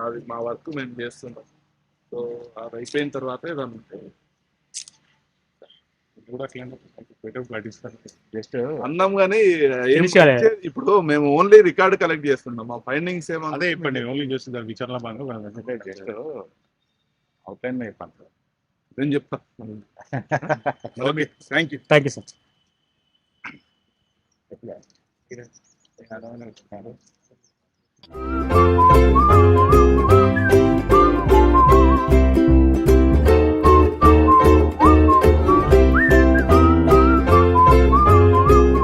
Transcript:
అది మా వర్క్ మేము చేస్తున్నాం. సో అది అయిపోయిన తర్వాత జస్ట్ అన్నాం కానీ Finish కాలేదు. ఇప్పుడు మేము ఓన్లీ రికార్డ్ కలెక్ట్ చేస్తున్నాం. మా ఫైండింగ్స్ అదే ఇప్పుడు నేను ఓన్లీ చేస్తుంది విచారణ భాగంగా జస్ట్ అవుట్లైన్ చెప్పాను. నేను చెప్తా. Okay, thank you. Thank you sir.